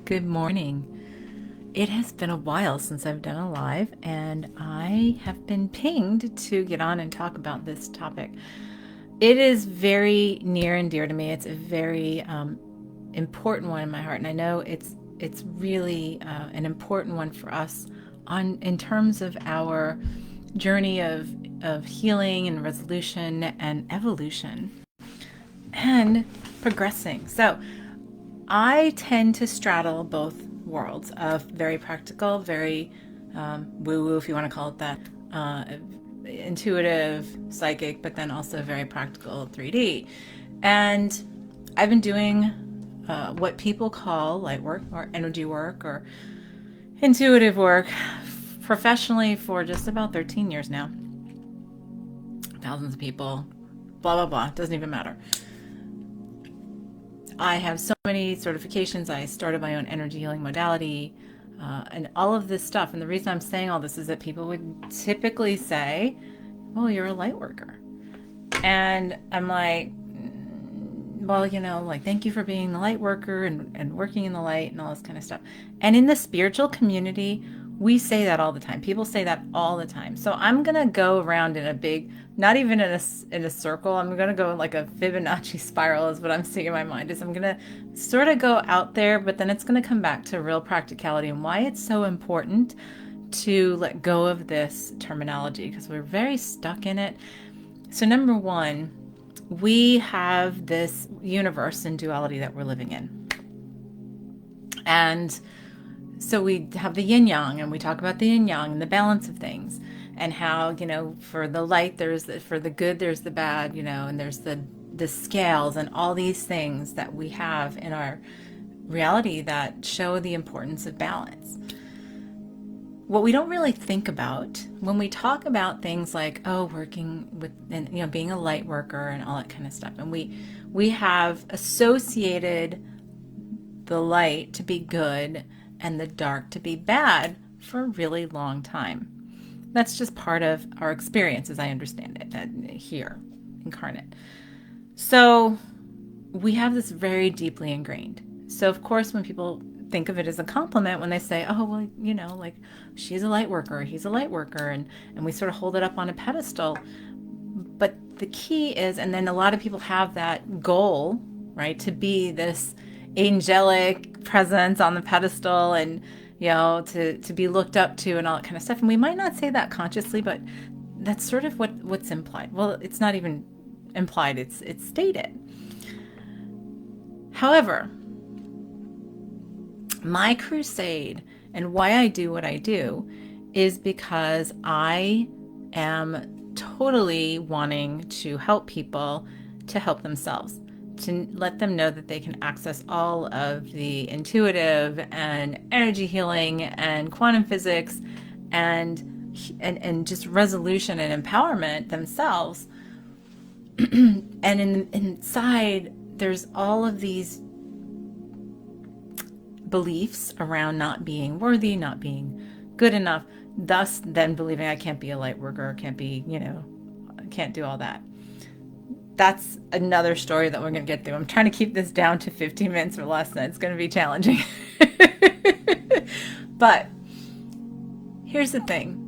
Good morning. It has been a while since I've done a live, and I have been pinged to get on and talk about this topic. It is very near and dear to me. It's a very important one in my heart, and I know it's really an important one for us on in terms of our journey of healing and resolution and evolution and progressing. So I tend to straddle both worlds of very practical, very woo-woo, if you want to call it that, intuitive, psychic, but then also very practical 3D. And I've been doing what people call light work or energy work or intuitive work professionally for just about 13 years now. Thousands of people, blah, blah, blah, doesn't even matter. I have so many certifications. I started my own energy healing modality and all of this stuff. And the reason I'm saying all this is that people would typically say, well, you're a light worker. And I'm like, well, thank you for being the light worker and working in the light and all this kind of stuff. And in the spiritual community, we say that all the time. People say that all the time. So I'm going to go around in a big, not even in a circle. I'm going to go like a Fibonacci spiral is what I'm seeing in my mind. Is I'm going to sort of go out there, but then it's going to come back to real practicality and why it's so important to let go of this terminology because we're very stuck in it. So number one, we have this universe in duality that we're living in. And so we have the yin yang, and we talk about the yin yang and the balance of things, and how for the light for the good there's the bad, and there's the scales and all these things that we have in our reality that show the importance of balance. What we don't really think about when we talk about things like working with and being a light worker and all that kind of stuff, and we have associated the light to be good and the dark to be bad for a really long time. That's just part of our experience as I understand it here incarnate. So we have this very deeply ingrained. So of course when people think of it as a compliment when they say, oh, well, like she's a light worker, he's a light worker, and we sort of hold it up on a pedestal. But the key is, and then a lot of people have that goal, right, to be this angelic presence on the pedestal and to be looked up to and all that kind of stuff. And we might not say that consciously, but that's sort of what's implied. Well, it's not even implied, it's stated. However, my crusade and why I do what I do is because I am totally wanting to help people to help themselves, to let them know that they can access all of the intuitive and energy healing and quantum physics and just resolution and empowerment themselves. And inside, there's all of these beliefs around not being worthy, not being good enough, thus then believing I can't be a light worker, can't be, can't do all that. That's another story that we're going to get through. I'm trying to keep this down to 15 minutes or less, and it's going to be challenging. But here's the thing.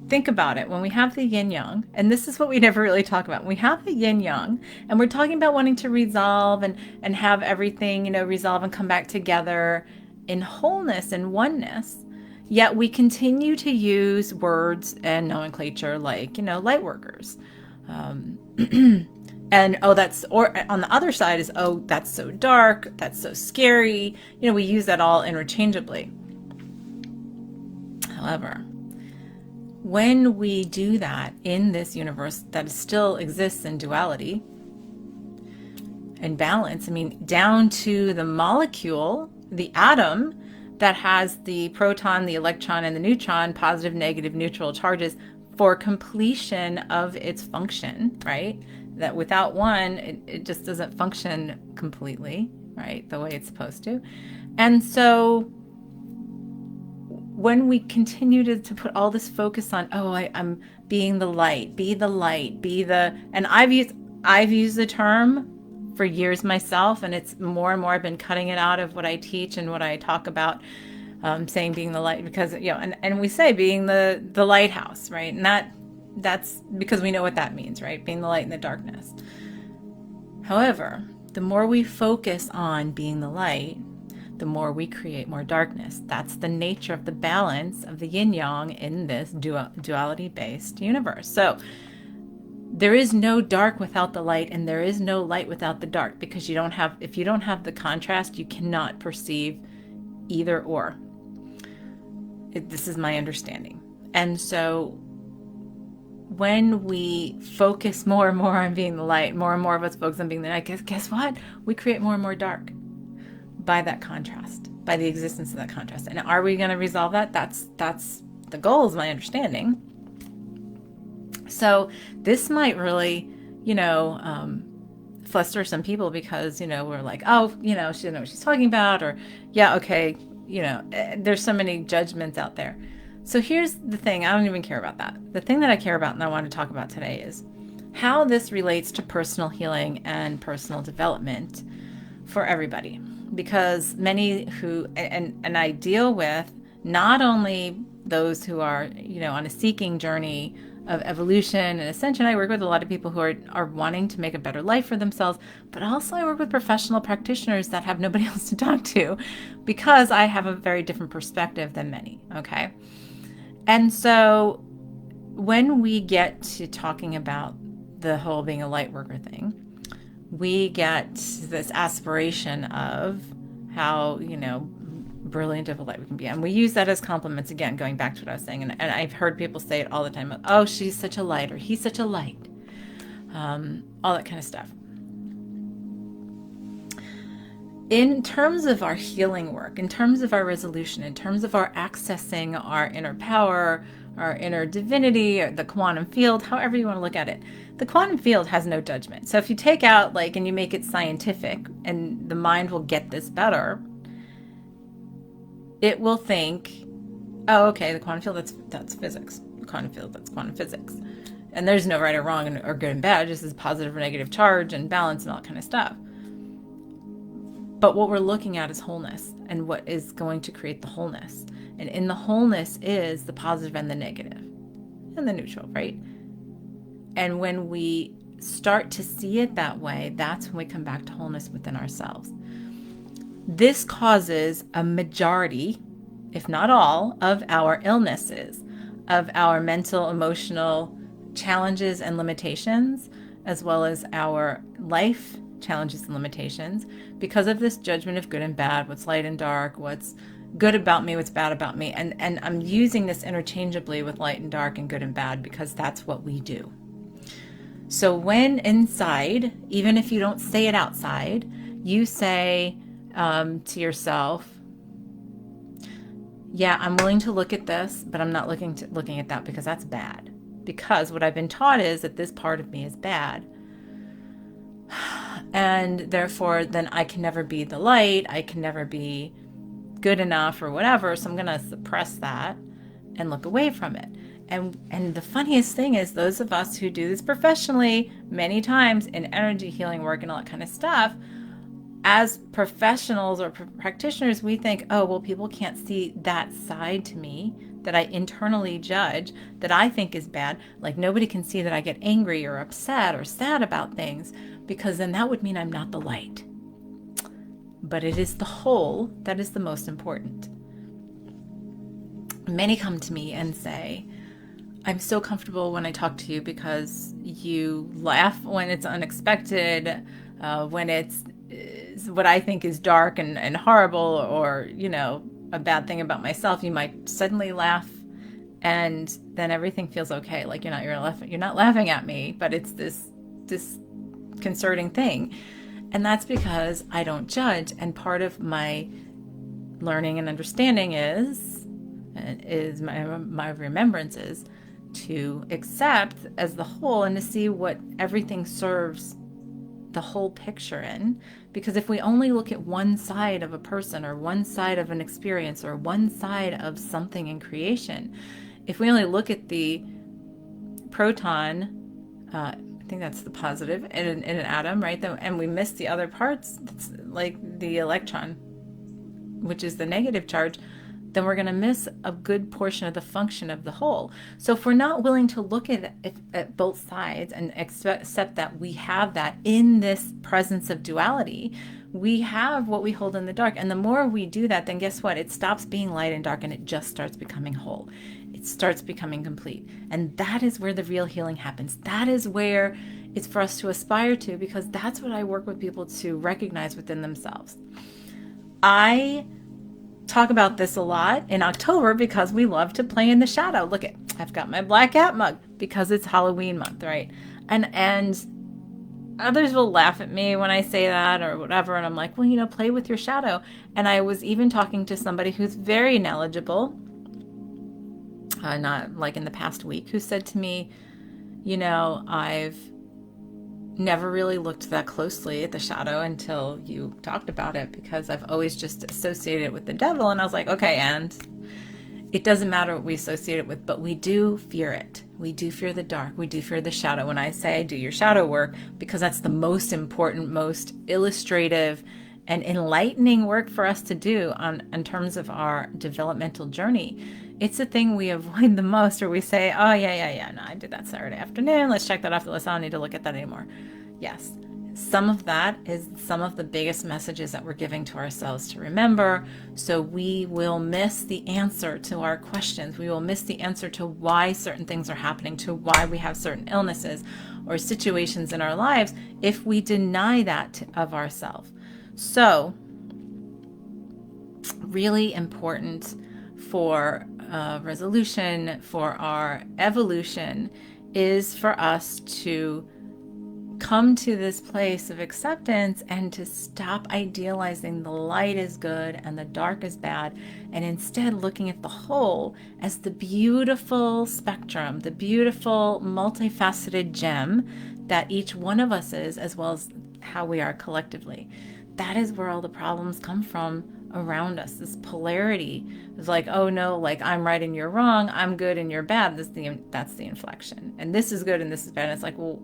Think about it. When we have the yin yang, and this is what we never really talk about. When we have the yin yang, and we're talking about wanting to resolve and have everything, resolve and come back together in wholeness and oneness, yet we continue to use words and nomenclature like, light workers. And or on the other side is, that's so dark, that's so scary. We use that all interchangeably. However, when we do that in this universe that still exists in duality and balance, down to the molecule, the atom that has the proton, the electron, and the neutron, positive, negative, neutral charges for completion of its function, right? That without one, it just doesn't function completely, right? The way it's supposed to. And so when we continue to put all this focus on, I'm being the light, be the light, and I've used the term for years myself, and it's more and more I've been cutting it out of what I teach and what I talk about, saying being the light, because and we say being the lighthouse, right? And that's because we know what that means, right? Being the light in the darkness. However, the more we focus on being the light, the more we create more darkness. That's the nature of the balance of the yin yang in this duality based universe. So there is no dark without the light, and there is no light without the dark, because if you don't have the contrast, you cannot perceive either or. This is my understanding. And so when we focus more and more on being the light, more and more of us focus on being the light, guess what? We create more and more dark by that contrast, by the existence of that contrast. And are we going to resolve that? That's the goal, is my understanding. So this might really, fluster some people, because, we're like, oh, she doesn't know what she's talking about, or, yeah, okay, there's so many judgments out there. So here's the thing. I don't even care about that. The thing that I care about and I want to talk about today is how this relates to personal healing and personal development for everybody. Because many who, and I deal with not only those who are, on a seeking journey of evolution and ascension. I work with a lot of people who are wanting to make a better life for themselves, but also I work with professional practitioners that have nobody else to talk to, because I have a very different perspective than many, okay? And so when we get to talking about the whole being a light worker thing, we get this aspiration of how, brilliant of a light we can be. And we use that as compliments, again, going back to what I was saying. And I've heard people say it all the time. Oh, she's such a light, or he's such a light. All that kind of stuff. In terms of our healing work, in terms of our resolution, in terms of our accessing our inner power, our inner divinity, or the quantum field, however you want to look at it, the quantum field has no judgment. So if you take out, and you make it scientific, and the mind will get this better, it will think, oh, okay, the quantum field, that's physics. The quantum field, that's quantum physics. And there's no right or wrong or good and bad, just as positive or negative charge and balance and all that kind of stuff. But what we're looking at is wholeness, and what is going to create the wholeness. And in the wholeness is the positive and the negative and the neutral, right? And when we start to see it that way, that's when we come back to wholeness within ourselves. This causes a majority, if not all, of our illnesses, of our mental, emotional challenges and limitations, as well as our life challenges and limitations, because of this judgment of good and bad, what's light and dark, what's good about me, what's bad about me. And I'm using this interchangeably with light and dark and good and bad, because that's what we do. So when inside, even if you don't say it outside, you say to yourself, yeah, I'm willing to look at this, but I'm not looking at that, because that's bad. Because what I've been taught is that this part of me is bad. And therefore, then I can never be the light. I can never be good enough or whatever. So I'm going to suppress that and look away from it. And the funniest thing is, those of us who do this professionally, many times in energy healing work and all that kind of stuff, as professionals or practitioners, we think, oh, well, people can't see that side to me that I internally judge, that I think is bad. Like, nobody can see that I get angry or upset or sad about things, because then that would mean I'm not the light. But it is the whole that is the most important. Many come to me and say, I'm so comfortable when I talk to you, because you laugh when it's unexpected, when it's what I think is dark and horrible, or, a bad thing about myself, you might suddenly laugh, and then everything feels okay. Like you're not laughing at me, but it's this disconcerting thing. And that's because I don't judge. And part of my learning and understanding is my remembrance is to accept as the whole, and to see what everything serves the whole picture in. Because if we only look at one side of a person, or one side of an experience, or one side of something in creation, if we only look at the proton I think that's the positive in an atom, right? And we miss the other parts, like the electron, which is the negative charge. Then we're going to miss a good portion of the function of the whole. So if we're not willing to look at both sides and accept that we have that in this presence of duality, we have what we hold in the dark. And the more we do that, then guess what? It stops being light and dark, and it just starts becoming whole. It starts becoming complete. And that is where the real healing happens. That is where it's for us to aspire to, because that's what I work with people to recognize within themselves. I talk about this a lot in October because we love to play in the shadow. Look at, I've got my black cat mug because it's Halloween month, right? And others will laugh at me when I say that or whatever, and I'm like, well, play with your shadow. And I was even talking to somebody who's very knowledgeable, not like in the past week, who said to me, I've never really looked that closely at the shadow until you talked about it, because I've always just associated it with the devil. And I was like, okay, and it doesn't matter what we associate it with, but we do fear it. We do fear the dark. We do fear the shadow. When I say do your shadow work, because that's the most important, most illustrative and enlightening work for us to do in terms of our developmental journey. It's the thing we avoid the most, or we say, oh, yeah, no, I did that Saturday afternoon. Let's check that off the list. I don't need to look at that anymore. Yes, some of that is some of the biggest messages that we're giving to ourselves to remember. So we will miss the answer to our questions. We will miss the answer to why certain things are happening, to why we have certain illnesses or situations in our lives, if we deny that of ourselves. So, really important for resolution, for our evolution, is for us to come to this place of acceptance and to stop idealizing the light is good and the dark is bad, and instead looking at the whole as the beautiful spectrum, the beautiful multifaceted gem that each one of us is, as well as how we are collectively. That is where all the problems come from around us. This polarity is like, oh no, like I'm right and you're wrong, I'm good and you're bad. That's the inflection. And this is good and this is bad. And it's like, well,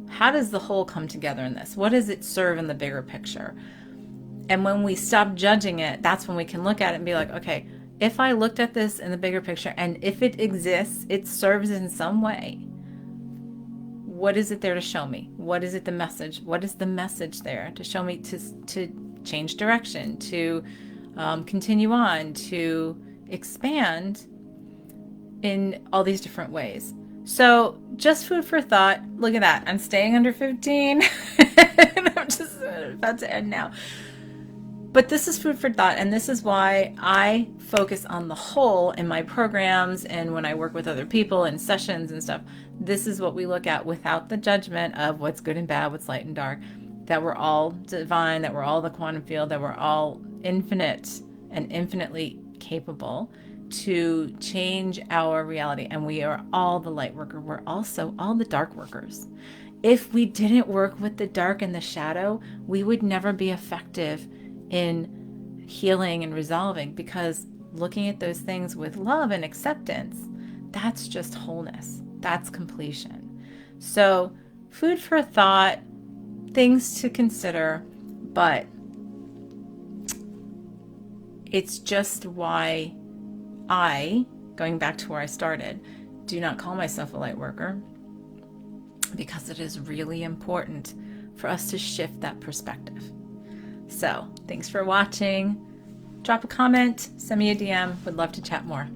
how does the whole come together in this? What does it serve in the bigger picture? And when we stop judging it, that's when we can look at it and be like, okay, if I looked at this in the bigger picture, and if it exists, it serves in some way. What is it there to show me? What is it, the message? What is the message there to show me to change direction, to continue on, to expand in all these different ways? So just food for thought. Look at that. I'm staying under 15. I'm just about to end now. But this is food for thought, and this is why I focus on the whole in my programs and when I work with other people in sessions and stuff. This is what we look at without the judgment of what's good and bad, what's light and dark, that we're all divine, that we're all the quantum field, that we're all infinite and infinitely capable to change our reality. And we are all the light worker. We're also all the dark workers. If we didn't work with the dark and the shadow, we would never be effective in healing and resolving, because looking at those things with love and acceptance, that's just wholeness. That's completion. So food for thought, things to consider, but it's just why I, going back to where I started, do not call myself a light worker, because it is really important for us to shift that perspective. So thanks for watching. Drop a comment, send me a DM. Would love to chat more.